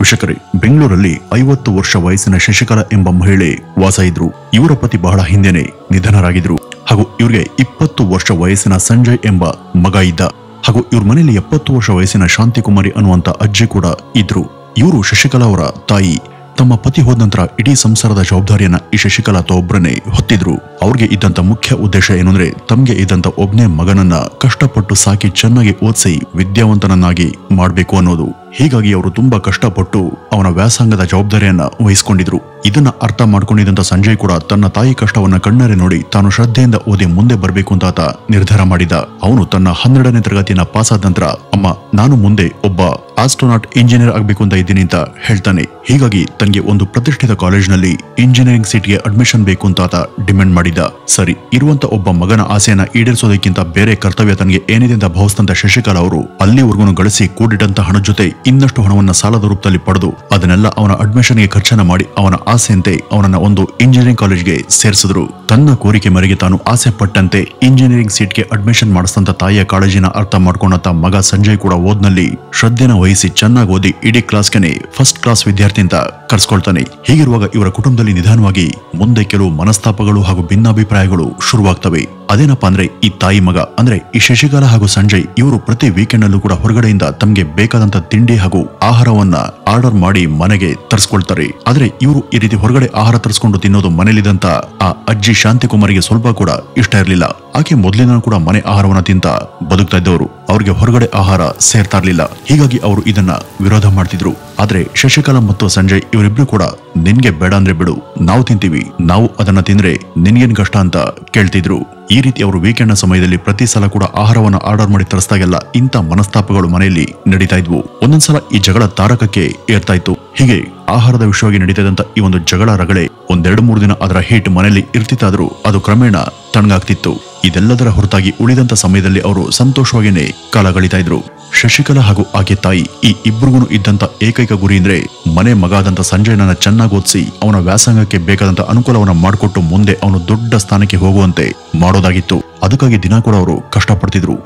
ವೀಕ್ಷಕರೇ, ಬೆಂಗಳೂರಲ್ಲಿ 50 ವರ್ಷ ವಯಸ್ಸಿನ ಶಶಿಕಲಾ ಎಂಬ ಮಹಿಳೆ ವಾಸ ಇದ್ರು. ಇವರ ಪತಿ ಬಹಳ ಹಿಂದೆನೆ ನಿಧನರಾಗಿದ್ರು. ಹಾಗೂ ಇವರಿಗೆ 20 ವರ್ಷ ವಯಸ್ಸಿನ ಸಂಜಯ್ ಎಂಬ ಮಗ ಇದ್ದ. ಹಾಗೂ ಇವ್ರ ಮನೆಯಲ್ಲಿ 70 ವರ್ಷ ವಯಸ್ಸಿನ ಶಾಂತಿಕುಮಾರಿ ಅನ್ನುವಂತ ಅಜ್ಜಿ ಕೂಡ ಇದ್ರು. ಇವರು ಶಶಿಕಲಾ ಅವರ ತಾಯಿ. ತಮ್ಮ ಪತಿ ಹೋದ ನಂತರ ಇಡೀ ಸಂಸಾರದ ಜವಾಬ್ದಾರಿಯನ್ನ ಈ ಶಶಿಕಲಾ ಒಬ್ಬರನ್ನೇ ಹೊತ್ತಿದ್ರು. ಅವ್ರಿಗೆ ಇದ್ದಂತ ಮುಖ್ಯ ಉದ್ದೇಶ ಏನು ಅಂದ್ರೆ, ತಮ್ಗೆ ಇದ್ದಂತ ಒಬ್ನೇ ಮಗನನ್ನ ಕಷ್ಟಪಟ್ಟು ಸಾಕಿ ಚೆನ್ನಾಗಿ ಓದಿಸಿ ವಿದ್ಯಾವಂತನನ್ನಾಗಿ ಮಾಡ್ಬೇಕು ಅನ್ನೋದು. ಹೀಗಾಗಿ ಅವರು ತುಂಬಾ ಕಷ್ಟಪಟ್ಟು ಅವನ ವ್ಯಾಸಂಗದ ಜವಾಬ್ದಾರಿಯನ್ನ ವಹಿಸಿಕೊಂಡಿದ್ರು. ಇದನ್ನ ಅರ್ಥ ಮಾಡ್ಕೊಂಡಿದ್ದಂತ ಸಂಜಯ್ ಕೂಡ ತನ್ನ ತಾಯಿ ಕಷ್ಟವನ್ನ ಕಣ್ಣಾರೆ ನೋಡಿ ತಾನು ಶ್ರದ್ಧೆಯಿಂದ ಓದಿ ಮುಂದೆ ಬರ್ಬೇಕು ಅಂತ ಆತ ನಿರ್ಧಾರ ಮಾಡಿದ. ಅವನು ತನ್ನ 12ನೇ ತರಗತಿಯನ್ನ ಪಾಸ್ ಆದ ನಂತರ, ಅಮ್ಮ ನಾನು ಮುಂದೆ ಒಬ್ಬ ಆಸ್ಟ್ರೋನಾಟ್ ಇಂಜಿನಿಯರ್ ಆಗ್ಬೇಕು ಅಂತ ಇದ್ದೀನಿ ಅಂತ ಹೇಳ್ತಾನೆ. ಹೀಗಾಗಿ ತನಗೆ ಒಂದು ಪ್ರತಿಷ್ಠಿತ ಕಾಲೇಜಿನಲ್ಲಿ ಇಂಜಿನಿಯರಿಂಗ್ ಸೀಟ್ಗೆ ಅಡ್ಮಿಷನ್ ಬೇಕು ಅಂತ ಆತ ಡಿಮ್ಯಾಂಡ್ ಮಾಡಿದ. ಸರಿ, ಇರುವಂತ ಒಬ್ಬ ಮಗನ ಆಸೆಯನ್ನ ಈಡೇರಿಸೋದಕ್ಕಿಂತ ಬೇರೆ ಕರ್ತವ್ಯ ತನಗೆ ಏನಿದೆ ಅಂತ ಭಾವಿಸಿದಂತ ಶಶಿಕಲಾ ಅವರು ಅಲ್ಲಿವರೆಗೂ ಗಳಿಸಿ ಕೂಡಿಟ್ಟಂತ ಹಣದ ಜೊತೆ ಇನ್ನಷ್ಟು ಹಣವನ್ನ ಸಾಲದ ರೂಪದಲ್ಲಿ ಪಡೆದು ಅದನ್ನೆಲ್ಲ ಅವನ ಅಡ್ಮಿಷನ್ಗೆ ಖರ್ಚನ್ನ ಮಾಡಿ ಅವನ ಆಸೆಯಂತೆ ಅವನನ್ನ ಒಂದು ಇಂಜಿನಿಯರಿಂಗ್ ಕಾಲೇಜ್ಗೆ ಸೇರಿಸಿದ್ರು. ತನ್ನ ಕೋರಿಕೆ ಮೇರೆಗೆ ತಾನು ಆಸೆ ಪಟ್ಟಂತೆ ಇಂಜಿನಿಯರಿಂಗ್ ಸೀಟ್ಗೆ ಅಡ್ಮಿಷನ್ ಮಾಡಿಸಿದಂತ ತಾಯಿಯ ಕಾಳಜಿನ ಅರ್ಥ ಮಾಡ್ಕೊಂಡಂತ ಮಗ ಸಂಜಯ್ ಕೂಡ ಓದ್ನಲ್ಲಿ ಶ್ರದ್ಧೆನ ವಹಿಸಿ ಚೆನ್ನಾಗಿ ಓದಿ ಇಡೀ ಕ್ಲಾಸ್ಗೆ ಫಸ್ಟ್ ಕ್ಲಾಸ್ ವಿದ್ಯಾರ್ಥಿ ಅಂತ ಕರ್ಸ್ಕೊಳ್ತಾನೆ. ಹೀಗಿರುವಾಗ ಇವರ ಕುಟುಂಬದಲ್ಲಿ ನಿಧಾನವಾಗಿ ಮುಂದೆ ಕೆಲವು ಮನಸ್ತಾಪಗಳು ಹಾಗೂ ಭಿನ್ನಾಭಿಪ್ರಾಯಗಳು ಶುರುವಾಗ್ತವೆ. ಅದೇನಪ್ಪಾ ಅಂದ್ರೆ, ಈ ತಾಯಿ ಮಗ ಅಂದ್ರೆ ಈ ಶಶಿಕಲಾ ಹಾಗೂ ಸಂಜಯ್ ಇವರು ಪ್ರತಿ ವೀಕೆಂಡ್ ಅಲ್ಲೂ ಕೂಡ ಹೊರಗಡೆಯಿಂದ ತಮ್ಗೆ ಬೇಕಾದಂತ ತಿಂಡಿ ಹಾಗೂ ಆಹಾರವನ್ನ ಆರ್ಡರ್ ಮಾಡಿ ಮನೆಗೆ ತರಿಸ್ಕೊಳ್ತಾರೆ. ಆದ್ರೆ ಇವರು ಈ ರೀತಿ ಹೊರಗಡೆ ಆಹಾರ ತರಿಸ್ಕೊಂಡು ತಿನ್ನೋದು ಮನೇಲಿದ್ದಂತ ಆ ಅಜ್ಜಿ ಶಾಂತಿಕುಮಾರಿಗೆ ಸ್ವಲ್ಪ ಕೂಡ ಇಷ್ಟ ಇರಲಿಲ್ಲ. ಆಕೆ ಮೊದಲಿನ ಕೂಡ ಮನೆ ಆಹಾರವನ್ನ ತಿಂತ ಬದುಕ್ತಾ ಇದ್ದವರು. ಅವ್ರಿಗೆ ಹೊರಗಡೆ ಆಹಾರ ಸೇರ್ತಾ ಇರ್ಲಿಲ್ಲ. ಹೀಗಾಗಿ ಅವರು ಇದನ್ನ ವಿರೋಧ ಮಾಡ್ತಿದ್ರು. ಆದ್ರೆ ಶಶಿಕಲಾ ಮತ್ತು ಸಂಜಯ್ ಇವರಿಬ್ರು ಕೂಡ, ನಿನ್ಗೆ ಬೇಡ ಅಂದ್ರೆ ಬಿಡು, ನಾವು ತಿಂತೀವಿ, ನಾವು ಅದನ್ನ ತಿಂದ್ರೆ ನಿನ್ಗೇನ್ ಕಷ್ಟ ಅಂತ ಕೇಳ್ತಿದ್ರು. ಈ ರೀತಿ ಅವರು ವೀಕೆಂಡ್ ನ ಸಮಯದಲ್ಲಿ ಪ್ರತಿ ಸಲ ಕೂಡ ಆಹಾರವನ್ನು ಆರ್ಡರ್ ಮಾಡಿ ತರಿಸಿದಾಗೆಲ್ಲ ಇಂಥ ಮನಸ್ತಾಪಗಳು ಮನೆಯಲ್ಲಿ ನಡೀತಾ ಇದ್ವು. ಒಂದೊಂದ್ಸಲ ಈ ಜಗಳ ತಾರಕಕ್ಕೆ ಏರ್ತಾ ಇತ್ತು. ಹೀಗೆ ಆಹಾರದ ವಿಷಯವಾಗಿ ನಡೀತಾ ಇದ್ದಂತ ಈ ಒಂದು ಜಗಳ ರಗಳೆ 1-2-3 ದಿನ ಅದರ ಹೀಟ್ ಮನೆಯಲ್ಲಿ ಇರ್ತಿತ್ತಾದ್ರೂ ಅದು ಕ್ರಮೇಣ ತಣ್ಣಗಾಗ್ತಿತ್ತು. ಇದೆಲ್ಲದರ ಹೊರತಾಗಿ ಉಳಿದಂತ ಸಮಯದಲ್ಲಿ ಅವರು ಸಂತೋಷವಾಗಿಯೇ ಕಾಲ ಕಳೀತಾ ಇದ್ರು. ಶಶಿಕಲಾ ಹಾಗೂ ಆಕೆ ತಾಯಿ ಈ ಇಬ್ಬರಿಗೂ ಇದ್ದಂತ ಏಕೈಕ ಗುರಿ ಅಂದ್ರೆ, ಮನೆ ಮಗ ಆದಂತ ಸಂಜಯನನ್ನ ಚೆನ್ನಾಗಿ ಓದಿಸಿ ಅವನ ವ್ಯಾಸಂಗಕ್ಕೆ ಬೇಕಾದಂತ ಅನುಕೂಲವನ್ನ ಮಾಡಿಕೊಟ್ಟು ಮುಂದೆ ಅವನು ದೊಡ್ಡ ಸ್ಥಾನಕ್ಕೆ ಹೋಗುವಂತೆ ಮಾಡೋದಾಗಿತ್ತು. ಅದಕ್ಕಾಗಿ ದಿನ ಕೂಡ ಅವರು ಕಷ್ಟಪಡ್ತಿದ್ರು.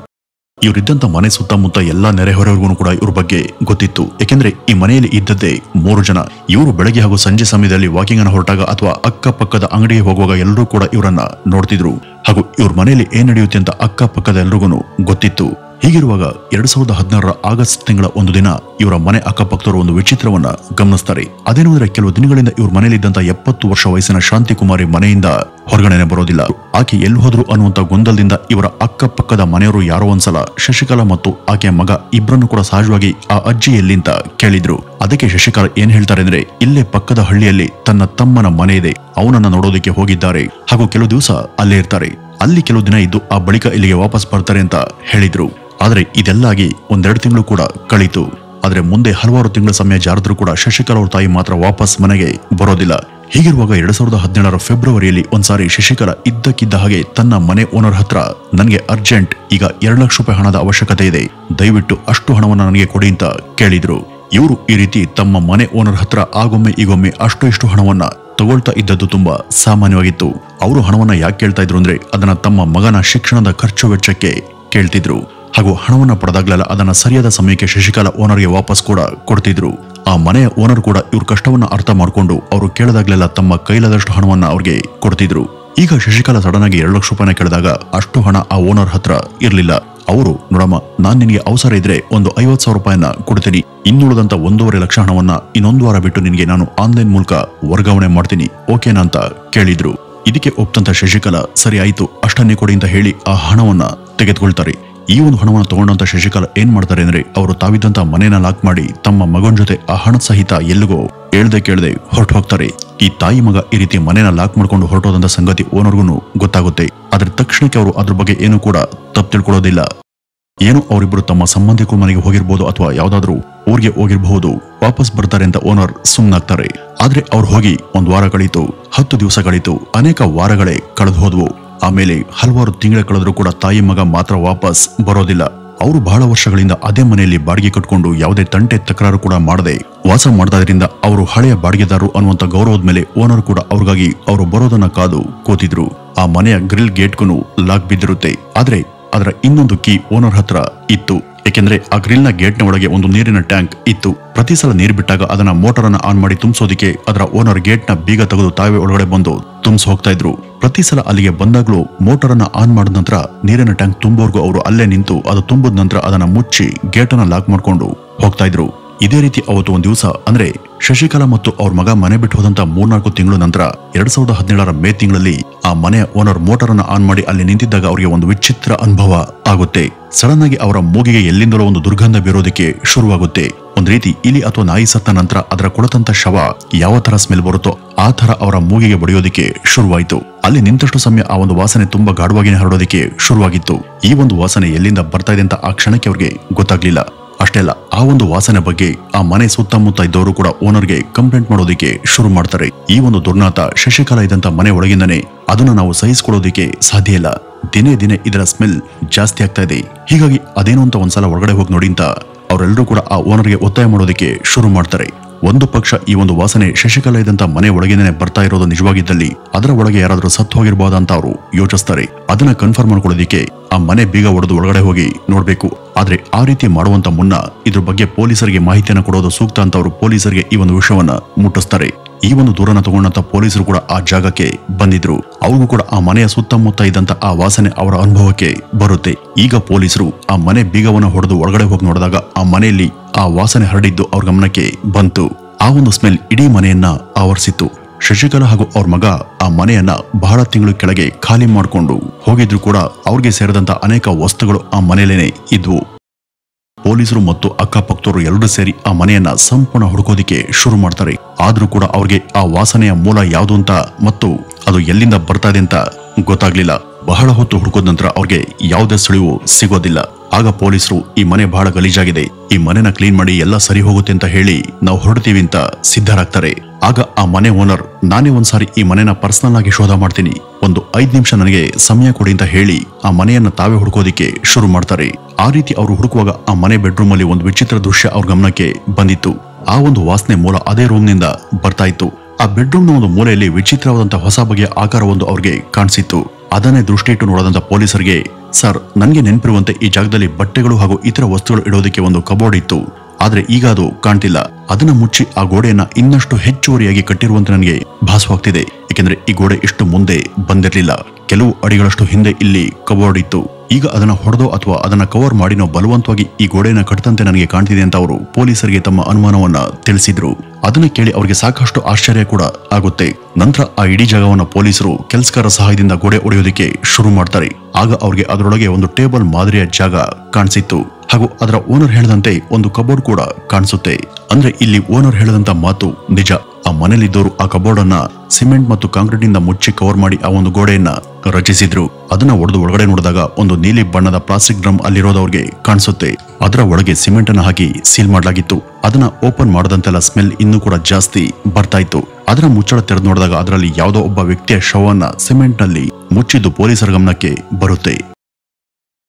ಇವರಿದ್ದಂತ ಮನೆ ಸುತ್ತಮುತ್ತ ಎಲ್ಲಾ ನೆರೆಹೊರೆಯವರಿಗೂ ಕೂಡ ಇವ್ರ ಬಗ್ಗೆ ಗೊತ್ತಿತ್ತು. ಯಾಕೆಂದ್ರೆ ಈ ಮನೆಯಲ್ಲಿ ಇದ್ದದ್ದೇ 3 ಜನ. ಇವರು ಬೆಳಗ್ಗೆ ಹಾಗೂ ಸಂಜೆ ಸಮಯದಲ್ಲಿ ವಾಕಿಂಗ್ ಅನ್ನ ಹೊರಟಾಗ ಅಥವಾ ಅಕ್ಕಪಕ್ಕದ ಅಂಗಡಿಗೆ ಹೋಗುವಾಗ ಎಲ್ಲರೂ ಕೂಡ ಇವರನ್ನ ನೋಡ್ತಿದ್ರು. ಹಾಗೂ ಇವ್ರ ಮನೆಯಲ್ಲಿ ಏನ್ ನಡೆಯುತ್ತೆ ಅಂತ ಅಕ್ಕಪಕ್ಕದ ಎಲ್ರಿಗೂ ಗೊತ್ತಿತ್ತು. ಹೀಗಿರುವಾಗ 2016 ಆಗಸ್ಟ್ ತಿಂಗಳ ಒಂದು ದಿನ ಇವರ ಮನೆ ಅಕ್ಕಪಕ್ಕದವರು ಒಂದು ವಿಚಿತ್ರವನ್ನ ಗಮನಿಸ್ತಾರೆ. ಅದೇನು ಅಂದ್ರೆ, ಕೆಲವು ದಿನಗಳಿಂದ ಇವ್ರ ಮನೆಯಲ್ಲಿದ್ದಂತ 70 ವರ್ಷ ವಯಸ್ಸಿನ ಶಾಂತಿಕುಮಾರಿ ಮನೆಯಿಂದ ಹೊರಗಡೆನೆ ಬರೋದಿಲ್ಲ. ಆಕೆ ಎಲ್ಲಿ ಹೋದ್ರು ಅನ್ನುವಂತ ಗೊಂದಲದಿಂದ ಇವರ ಅಕ್ಕಪಕ್ಕದ ಮನೆಯವರು ಯಾರೋ ಒಂದ್ಸಲ ಶಶಿಕಲಾ ಮತ್ತು ಆಕೆಯ ಮಗ ಇಬ್ಬರನ್ನು ಕೂಡ ಸಹಜವಾಗಿ ಆ ಅಜ್ಜಿ ಎಲ್ಲಿಂತ ಕೇಳಿದ್ರು. ಅದಕ್ಕೆ ಶಶಿಕಲಾ ಏನ್ ಹೇಳ್ತಾರೆ ಅಂದ್ರೆ, ಇಲ್ಲೇ ಪಕ್ಕದ ಹಳ್ಳಿಯಲ್ಲಿ ತನ್ನ ತಮ್ಮನ ಮನೆ ಇದೆ, ಅವನನ್ನ ನೋಡೋದಕ್ಕೆ ಹೋಗಿದ್ದಾರೆ ಹಾಗೂ ಕೆಲವು ದಿವಸ ಅಲ್ಲೇ ಇರ್ತಾರೆ, ಅಲ್ಲಿ ಕೆಲವು ದಿನ ಇದ್ದು ಆ ಬಳಿಕ ಇಲ್ಲಿಗೆ ವಾಪಸ್ ಬರ್ತಾರೆ ಅಂತ ಹೇಳಿದ್ರು. ಆದ್ರೆ ಇದೆಲ್ಲಾಗಿ 1-2 ತಿಂಗಳು ಕೂಡ ಕಳೀತು. ಆದ್ರೆ ಮುಂದೆ ಹಲವಾರು ತಿಂಗಳ ಸಮಯ ಜಾರಿದ್ರು ಕೂಡ ಶಶಿಕಲಾ ಅವ್ರ ತಾಯಿ ಮಾತ್ರ ವಾಪಸ್ ಮನೆಗೆ ಬರೋದಿಲ್ಲ. ಹೀಗಿರುವಾಗ 2017 ಫೆಬ್ರವರಿಯಲ್ಲಿ ಒಂದ್ಸಾರಿ ಶಶಿಕಲಾ ಇದ್ದಕ್ಕಿದ್ದ ಹಾಗೆ ತನ್ನ ಮನೆ ಓನರ್ ಹತ್ರ, ನನಗೆ ಅರ್ಜೆಂಟ್ ಈಗ 2 ಲಕ್ಷ ರೂಪಾಯಿ ಹಣದ ಅವಶ್ಯಕತೆ ಇದೆ, ದಯವಿಟ್ಟು ಅಷ್ಟು ಹಣವನ್ನ ನನಗೆ ಕೊಡಿ ಅಂತ ಕೇಳಿದ್ರು. ಇವರು ಈ ರೀತಿ ತಮ್ಮ ಮನೆ ಓನರ್ ಹತ್ರ ಆಗೊಮ್ಮೆ ಈಗೊಮ್ಮೆ ಅಷ್ಟು ಇಷ್ಟು ಹಣವನ್ನ ತಗೊಳ್ತಾ ಇದ್ದದ್ದು ತುಂಬಾ ಸಾಮಾನ್ಯವಾಗಿತ್ತು. ಅವರು ಹಣವನ್ನ ಯಾಕೆ ಕೇಳ್ತಾ ಇದ್ರು ಅಂದ್ರೆ, ಅದನ್ನ ತಮ್ಮ ಮಗನ ಶಿಕ್ಷಣದ ಖರ್ಚು ವೆಚ್ಚಕ್ಕೆ ಕೇಳ್ತಿದ್ರು. ಹಾಗೂ ಹಣವನ್ನ ಪಡೆದಾಗ್ಲೆಲ್ಲ ಅದನ್ನ ಸರಿಯಾದ ಸಮಯಕ್ಕೆ ಶಶಿಕಲಾ ಓನರ್ಗೆ ವಾಪಸ್ ಕೂಡ ಕೊಡ್ತಿದ್ರು. ಆ ಮನೆಯ ಓನರ್ ಕೂಡ ಇವ್ರ ಕಷ್ಟವನ್ನ ಅರ್ಥ ಮಾಡ್ಕೊಂಡು ಅವರು ಕೇಳಿದಾಗ್ಲೆಲ್ಲ ತಮ್ಮ ಕೈಲಾದಷ್ಟು ಹಣವನ್ನ ಅವ್ರಿಗೆ ಕೊಡ್ತಿದ್ರು. ಈಗ ಶಶಿಕಲಾ ಸಡನ್ ಆಗಿ 2 ಲಕ್ಷ ರೂಪಾಯಿನ ಕೇಳಿದಾಗ ಅಷ್ಟು ಹಣ ಆ ಓನರ್ ಹತ್ರ ಇರ್ಲಿಲ್ಲ. ಅವರು, ನೋಡಮ್ಮ, ನಾನ್ ನಿನ್ಗೆ ಅವಸರ ಇದ್ರೆ ಒಂದು 50,000 ರೂಪಾಯಿನ ಕೊಡ್ತೀನಿ, ಇನ್ನುಳಿದಂತ 1.5 ಲಕ್ಷ ಹಣವನ್ನ ಇನ್ನೊಂದು ವಾರ ಬಿಟ್ಟು ನಿನ್ಗೆ ನಾನು ಆನ್ಲೈನ್ ಮೂಲಕ ವರ್ಗಾವಣೆ ಮಾಡ್ತೀನಿ, ಓಕೆನಾ ಅಂತ ಕೇಳಿದ್ರು. ಇದಕ್ಕೆ ಒಪ್ತಂತ ಶಶಿಕಲಾ, ಸರಿ ಆಯ್ತು, ಅಷ್ಟನ್ನೇ ಕೊಡಿ ಅಂತ ಹೇಳಿ ಆ ಹಣವನ್ನ ತೆಗೆದುಕೊಳ್ತಾರೆ. ಈ ಒಂದು ಹಣವನ್ನು ತಗೊಂಡಂತ ಶಶಿಕಲಾ ಏನ್ ಮಾಡ್ತಾರೆ ಅಂದ್ರೆ, ಅವರು ತಾವಿದ್ದಂತ ಮನೇನ ಲಾಕ್ ಮಾಡಿ ತಮ್ಮ ಮಗನ ಜೊತೆ ಆ ಹಣದ ಸಹಿತ ಎಲ್ಲಿಗೋ ಹೇಳ್ದೆ ಕೇಳದೆ ಹೊರಟು ಹೋಗ್ತಾರೆ. ಈ ತಾಯಿ ಮಗ ಈ ರೀತಿ ಮನೇನ ಲಾಕ್ ಮಾಡ್ಕೊಂಡು ಹೊರಟೋದಂತ ಸಂಗತಿ ಓನರ್ಗೂ ಗೊತ್ತಾಗುತ್ತೆ. ಆದ್ರೆ ತಕ್ಷಣಕ್ಕೆ ಅವರು ಅದ್ರ ಬಗ್ಗೆ ಏನು ಕೂಡ ತಪ್ಪು ತಿಳ್ಕೊಳ್ಳೋದಿಲ್ಲ. ಏನು ಅವರಿಬ್ರು ತಮ್ಮ ಸಂಬಂಧಿಕರ ಮನೆಗೆ ಹೋಗಿರ್ಬೋದು ಅಥವಾ ಯಾವ್ದಾದ್ರು ಊರಿಗೆ ಹೋಗಿರಬಹುದು, ವಾಪಸ್ ಬರ್ತಾರೆ ಅಂತ ಓನರ್ ಸುಮ್ನಾಗ್ತಾರೆ. ಆದ್ರೆ ಅವ್ರು ಹೋಗಿ 1 ವಾರ ಕಳೀತು, 10 ದಿವಸ ಕಳೀತು, ಅನೇಕ ವಾರಗಳೇ ಕಳೆದು ಹೋದ್ವು. ಆಮೇಲೆ ಹಲವಾರು ತಿಂಗಳ ಕಳೆದ್ರೂ ಕೂಡ ತಾಯಿ ಮಗ ಮಾತ್ರ ವಾಪಸ್ ಬರೋದಿಲ್ಲ. ಅವರು ಬಹಳ ವರ್ಷಗಳಿಂದ ಅದೇ ಮನೆಯಲ್ಲಿ ಬಾಡಿಗೆ ಕಟ್ಕೊಂಡು ಯಾವುದೇ ತಂಟೆ ತಕರಾರು ಕೂಡ ಮಾಡದೆ ವಾಸ ಮಾಡ್ತಾದ್ರಿಂದ ಅವರು ಹಳೆಯ ಬಾಡಿಗೆದಾರರು ಅನ್ನುವಂತ ಗೌರವದ ಮೇಲೆ ಓನರ್ ಕೂಡ ಅವ್ರಿಗಾಗಿ ಅವರು ಬರೋದನ್ನ ಕಾದು ಕೂತಿದ್ರು. ಆ ಮನೆಯ ಗ್ರಿಲ್ ಗೇಟ್ಗೂ ಲಾಕ್ ಬಿದ್ದಿರುತ್ತೆ. ಆದ್ರೆ ಅದರ ಇನ್ನೊಂದು ಕೀ ಓನರ್ ಹತ್ರ ಇತ್ತು. ಏಕೆಂದ್ರೆ ಆ ಗ್ರಿಲ್ ನ ಗೇಟ್ ನ ಒಳಗೆ ಒಂದು ನೀರಿನ ಟ್ಯಾಂಕ್ ಇತ್ತು. ಪ್ರತಿ ಸಲ ನೀರು ಬಿಟ್ಟಾಗ ಅದನ್ನ ಮೋಟಾರ್ ಅನ್ನ ಆನ್ ಮಾಡಿ ತುಂಬಿಸೋದಕ್ಕೆ ಅದರ ಓನರ್ ಗೇಟ್ ನ ಬೀಗ ತೆಗೆದು ತಾವೇ ಒಳಗಡೆ ಬಂದು ತುಂಬಿಸಿ ಹೋಗ್ತಾ ಇದ್ರು. ಪ್ರತಿ ಸಲ ಅಲ್ಲಿಗೆ ಬಂದಾಗ್ಲೂ ಮೋಟಾರ್ ಅನ್ನ ಆನ್ ಮಾಡಿದ ನಂತರ ನೀರಿನ ಟ್ಯಾಂಕ್ ತುಂಬೋರ್ಗೂ ಅವರು ಅಲ್ಲೇ ನಿಂತು ಅದು ತುಂಬಿದ ನಂತರ ಅದನ್ನ ಮುಚ್ಚಿ ಗೇಟ್ ಅನ್ನ ಲಾಕ್ ಮಾಡ್ಕೊಂಡು ಹೋಗ್ತಾ ಇದ್ರು. ಇದೇ ರೀತಿ ಅವತ್ತು ಒಂದ್ ದಿವಸ ಅಂದ್ರೆ ಶಶಿಕಲಾ ಮತ್ತು ಅವ್ರ ಮಗ ಮನೆ ಬಿಟ್ಟು ಹೋದಂತ 3-4 ತಿಂಗಳು ನಂತರ 2017ರ ಮೇ ತಿಂಗಳಲ್ಲಿ ಆ ಮನೆಯ ಓನರ್ ಮೋಟಾರ್ ಅನ್ನ ಆನ್ ಮಾಡಿ ಅಲ್ಲಿ ನಿಂತಿದ್ದಾಗ ಅವರಿಗೆ ಒಂದು ವಿಚಿತ್ರ ಅನುಭವ ಆಗುತ್ತೆ. ಸಡನ್ ಆಗಿ ಅವರ ಮೂಗಿಗೆ ಎಲ್ಲಿಂದಲೋ ಒಂದು ದುರ್ಗಂಧ ಬೀರೋದಕ್ಕೆ ಶುರುವಾಗುತ್ತೆ. ಒಂದ್ ರೀತಿ ಇಲಿ ಅಥವಾ ನಾಯಿ ಸತ್ತ ನಂತರ ಅದರ ಕೊಳತಂತ ಶವ ಯಾವ ತರ ಸ್ಮೆಲ್ ಬರುತ್ತೋ ಆ ತರ ಅವರ ಮೂಗಿಗೆ ಬಡಿಯೋದಕ್ಕೆ ಶುರುವಾಯಿತು. ಅಲ್ಲಿ ನಿಂತಷ್ಟು ಸಮಯ ಆ ಒಂದು ವಾಸನೆ ತುಂಬಾ ಗಾಢವಾಗಿನೇ ಹರಡೋದಕ್ಕೆ ಶುರುವಾಗಿತ್ತು. ಈ ಒಂದು ವಾಸನೆ ಎಲ್ಲಿಂದ ಬರ್ತಾ ಇದೆ ಅಂತ ಆ ಕ್ಷಣಕ್ಕೆ ಅವ್ರಿಗೆ ಗೊತ್ತಾಗ್ಲಿಲ್ಲ. ಅಷ್ಟೇ ಅಲ್ಲ, ಆ ಒಂದು ವಾಸನೆ ಬಗ್ಗೆ ಆ ಮನೆ ಸುತ್ತಮುತ್ತ ಇದ್ದವರು ಕೂಡ ಓನರ್ಗೆ ಕಂಪ್ಲೇಂಟ್ ಮಾಡೋದಕ್ಕೆ ಶುರು ಮಾಡ್ತಾರೆ. ಈ ಒಂದು ದುರ್ನಾತ ಶಶಿಕಲಾ ಇದ್ದಂತ ಮನೆ ಒಳಗಿಂದನೇ, ಅದನ್ನ ನಾವು ಸಹಿಸಿಕೊಳ್ಳೋದಕ್ಕೆ ಸಾಧ್ಯ ಇಲ್ಲ. ದಿನೇ ದಿನೇ ಇದರ ಸ್ಮೆಲ್ ಜಾಸ್ತಿ ಆಗ್ತಾ ಇದೆ. ಹೀಗಾಗಿ ಅದೇನೋ ಅಂತ ಒಂದ್ಸಲ ಒಳಗಡೆ ಹೋಗಿ ನೋಡಿ ಅಂತ ಅವರೆಲ್ಲರೂ ಕೂಡ ಆ ಓನರ್ಗೆ ಒತ್ತಾಯ ಮಾಡೋದಕ್ಕೆ ಶುರು ಮಾಡ್ತಾರೆ. ಒಂದು ಪಕ್ಷ ಈ ಒಂದು ವಾಸನೆ ಶಶಿಕಲಾ ಇದ್ದಂತ ಮನೆ ಒಳಗಿಂದನೇ ಬರ್ತಾ ಇರೋದು ನಿಜವಾಗಿದ್ದಲ್ಲಿ ಅದರ ಒಳಗೆ ಯಾರಾದ್ರೂ ಸತ್ತು ಹೋಗಿರ್ಬೋದ ಅಂತ ಅವರು ಯೋಚಿಸ್ತಾರೆ. ಅದನ್ನ ಕನ್ಫರ್ಮ್ ಮಾಡ್ಕೊಳ್ಳೋದಿಕ್ಕೆ ಆ ಮನೆ ಬೀಗ ಒಡೆದು ಒಳಗಡೆ ಹೋಗಿ ನೋಡ್ಬೇಕು. ಆದ್ರೆ ಆ ರೀತಿ ಮಾಡುವಂತ ಮುನ್ನ ಇದ್ರ ಬಗ್ಗೆ ಪೊಲೀಸರಿಗೆ ಮಾಹಿತಿಯನ್ನು ಕೊಡೋದು ಸೂಕ್ತ ಅಂತ ಅವರು ಪೊಲೀಸರಿಗೆ ಈ ಒಂದು ವಿಷಯವನ್ನ ಮುಟ್ಟಿಸ್ತಾರೆ. ಈ ಒಂದು ದೂರನ ತಗೊಂಡಂತ ಪೊಲೀಸರು ಕೂಡ ಆ ಜಾಗಕ್ಕೆ ಬಂದಿದ್ರು. ಅವ್ರಿಗೂ ಕೂಡ ಆ ಮನೆಯ ಸುತ್ತಮುತ್ತ ಇದ್ದಂತ ಆ ವಾಸನೆ ಅವರ ಅನುಭವಕ್ಕೆ ಬರುತ್ತೆ. ಈಗ ಪೊಲೀಸರು ಆ ಮನೆ ಬೀಗವನ್ನ ಹೊಡೆದು ಒಳಗಡೆ ಹೋಗಿ ನೋಡಿದಾಗ ಆ ಮನೆಯಲ್ಲಿ ಆ ವಾಸನೆ ಹರಡಿದ್ದು ಅವ್ರ ಗಮನಕ್ಕೆ ಬಂತು. ಆ ಒಂದು ಸ್ಮೆಲ್ ಇಡೀ ಮನೆಯನ್ನ ಆವರಿಸಿತ್ತು. ಶಶಿಕಲಾ ಹಾಗೂ ಅವ್ರ ಮಗ ಆ ಮನೆಯನ್ನ ಬಹಳ ತಿಂಗಳು ಕೆಳಗೆ ಖಾಲಿ ಮಾಡಿಕೊಂಡು ಹೋಗಿದ್ರು ಕೂಡ ಅವ್ರಿಗೆ ಸೇರಿದಂತ ಅನೇಕ ವಸ್ತುಗಳು ಆ ಮನೆಯಲ್ಲೇನೆ ಇದ್ವು. ಪೊಲೀಸರು ಮತ್ತು ಅಕ್ಕಪಕ್ಕದವರು ಎಲ್ಲರೂ ಸೇರಿ ಆ ಮನೆಯನ್ನ ಸಂಪೂರ್ಣ ಹುಡುಕೋದಿಕ್ಕೆ ಶುರು ಮಾಡ್ತಾರೆ. ಆದ್ರೂ ಕೂಡ ಅವ್ರಿಗೆ ಆ ವಾಸನೆಯ ಮೂಲ ಯಾವುದು ಅಂತ ಮತ್ತು ಅದು ಎಲ್ಲಿಂದ ಬರ್ತಾ ಇದೆ ಅಂತ ಗೊತ್ತಾಗ್ಲಿಲ್ಲ. ಬಹಳ ಹೊತ್ತು ಹುಡುಕೋದ ನಂತರ ಅವ್ರಿಗೆ ಯಾವುದೇ ಸುಳಿವು ಸಿಗೋದಿಲ್ಲ. ಆಗ ಪೊಲೀಸರು ಈ ಮನೆ ಬಹಳ ಗಲೀಜಾಗಿದೆ, ಈ ಮನೆನ ಕ್ಲೀನ್ ಮಾಡಿ ಎಲ್ಲ ಸರಿ ಹೋಗುತ್ತೆ ಅಂತ ಹೇಳಿ ನಾವು ಹೊರಡ್ತೀವಿ ಅಂತ ಸಿದ್ಧರಾಗ್ತಾರೆ. ಆಗ ಆ ಮನೆ ಓನರ್, ನಾನೇ ಒಂದ್ಸಾರಿ ಈ ಮನೆನ ಪರ್ಸನಲ್ ಆಗಿ ಶೋಧ ಮಾಡ್ತೀನಿ, ಒಂದು 5 ನಿಮಿಷ ನನಗೆ ಸಮಯ ಕೊಡಿ ಅಂತ ಹೇಳಿ ಆ ಮನೆಯನ್ನ ತಾವೇ ಹುಡುಕೋದಿಕ್ಕೆ ಶುರು ಮಾಡ್ತಾರೆ. ಆ ರೀತಿ ಅವರು ಹುಡುಕುವಾಗ ಆ ಮನೆ ಬೆಡ್ರೂಮ್ ಅಲ್ಲಿ ಒಂದು ವಿಚಿತ್ರ ದೃಶ್ಯ ಅವ್ರ ಗಮನಕ್ಕೆ ಬಂದಿತ್ತು. ಆ ಒಂದು ವಾಸನೆ ಮೂಲ ಅದೇ ರೂಮ್ ನಿಂದ ಬರ್ತಾ ಇತ್ತು. ಆ ಬೆಡ್ರೂಮ್ ನ ಒಂದು ಮೂಲೆಯಲ್ಲಿ ವಿಚಿತ್ರವಾದಂತಹ ಹೊಸ ಬಗೆಯ ಆಕಾರವೊಂದು ಅವ್ರಿಗೆ ಕಾಣಿಸಿತ್ತು. ಅದನ್ನೇ ದೃಷ್ಟಿ ಇಟ್ಟು ನೋಡದಂತ ಪೊಲೀಸರಿಗೆ, ಸರ್, ನನ್ಗೆ ನೆನಪಿರುವಂತೆ ಈ ಜಾಗದಲ್ಲಿ ಬಟ್ಟೆಗಳು ಹಾಗೂ ಇತರ ವಸ್ತುಗಳು ಇಡೋದಕ್ಕೆ ಒಂದು ಕಬೋರ್ಡ್ ಇತ್ತು, ಆದ್ರೆ ಈಗ ಅದು ಕಾಣ್ತಿಲ್ಲ. ಅದನ್ನ ಮುಚ್ಚಿ ಆ ಗೋಡೆಯನ್ನ ಇನ್ನಷ್ಟು ಹೆಚ್ಚುವರಿಯಾಗಿ ಕಟ್ಟಿರುವಂತೆ ನನಗೆ ಭಾಸವಾಗ್ತಿದೆ. ಏಕೆಂದ್ರೆ ಈ ಗೋಡೆ ಇಷ್ಟು ಮುಂದೆ ಬಂದಿರಲಿಲ್ಲ. ಕೆಲವು ಅಡಿಗಳಷ್ಟು ಹಿಂದೆ ಇಲ್ಲಿ ಕಬೋರ್ಡ್ ಇತ್ತು. ಈಗ ಅದನ್ನ ಹೊಡೆದೋ ಅಥವಾ ಅದನ್ನ ಕವರ್ ಮಾಡಿನೋ ಬಲವಂತವಾಗಿ ಈ ಗೋಡೆಯನ್ನ ಕಟ್ಟದಂತೆ ನನಗೆ ಕಾಣ್ತಿದೆ ಅಂತ ಅವರು ಪೊಲೀಸರಿಗೆ ತಮ್ಮ ಅನುಮಾನವನ್ನ ತಿಳಿಸಿದ್ರು. ಅದನ್ನ ಕೇಳಿ ಅವರಿಗೆ ಸಾಕಷ್ಟು ಆಶ್ಚರ್ಯ ಕೂಡ ಆಗುತ್ತೆ. ನಂತರ ಆ ಇಡೀ ಜಾಗವನ್ನ ಪೊಲೀಸರು ಕೆಲಸಗಾರ ಸಹಾಯದಿಂದ ಗೋಡೆ ಒಡೆಯೋದಕ್ಕೆ ಶುರು ಮಾಡ್ತಾರೆ. ಆಗ ಅವ್ರಿಗೆ ಅದರೊಳಗೆ ಒಂದು ಟೇಬಲ್ ಮಾದರಿಯ ಜಾಗ ಕಾಣಿಸಿತ್ತು ಹಾಗೂ ಅದರ ಓನರ್ ಹೇಳದಂತೆ ಒಂದು ಕಬೋರ್ಡ್ ಕೂಡ ಕಾಣಿಸುತ್ತೆ. ಅಂದ್ರೆ ಇಲ್ಲಿ ಓನರ್ ಹೇಳದಂತ ಮಾತು ನಿಜ. ಆ ಮನೆಯಲ್ಲಿದ್ದವರು ಆ ಕಬೋರ್ಡ್ ಅನ್ನ ಸಿಮೆಂಟ್ ಮತ್ತು ಕಾಂಕ್ರೀಟ್ ನಿಂದ ಮುಚ್ಚಿ ಕವರ್ ಮಾಡಿ ಆ ಒಂದು ಗೋಡೆಯನ್ನ ರಚಿಸಿದ್ರು. ಅದನ್ನ ಒಡೆದು ಒಳಗಡೆ ನೋಡಿದಾಗ ಒಂದು ನೀಲಿ ಬಣ್ಣದ ಪ್ಲಾಸ್ಟಿಕ್ ಡ್ರಮ್ ಅಲ್ಲಿರೋದವ್ರಿಗೆ ಕಾಣಿಸುತ್ತೆ. ಅದರ ಒಳಗೆ ಸಿಮೆಂಟ್ ಅನ್ನ ಹಾಕಿ ಸೀಲ್ ಮಾಡಲಾಗಿತ್ತು. ಅದನ್ನ ಓಪನ್ ಮಾಡದಂತೆಲ್ಲ ಸ್ಮೆಲ್ ಇನ್ನೂ ಕೂಡ ಜಾಸ್ತಿ ಬರ್ತಾ ಇತ್ತು. ಅದರ ಮುಚ್ಚಳ ತೆರೆದು ನೋಡಿದಾಗ ಅದರಲ್ಲಿ ಯಾವುದೋ ಒಬ್ಬ ವ್ಯಕ್ತಿಯ ಶವವನ್ನ ಸಿಮೆಂಟ್ ನಲ್ಲಿ ಮುಚ್ಚಿದ್ದು ಪೊಲೀಸರ ಗಮನಕ್ಕೆ ಬರುತ್ತೆ.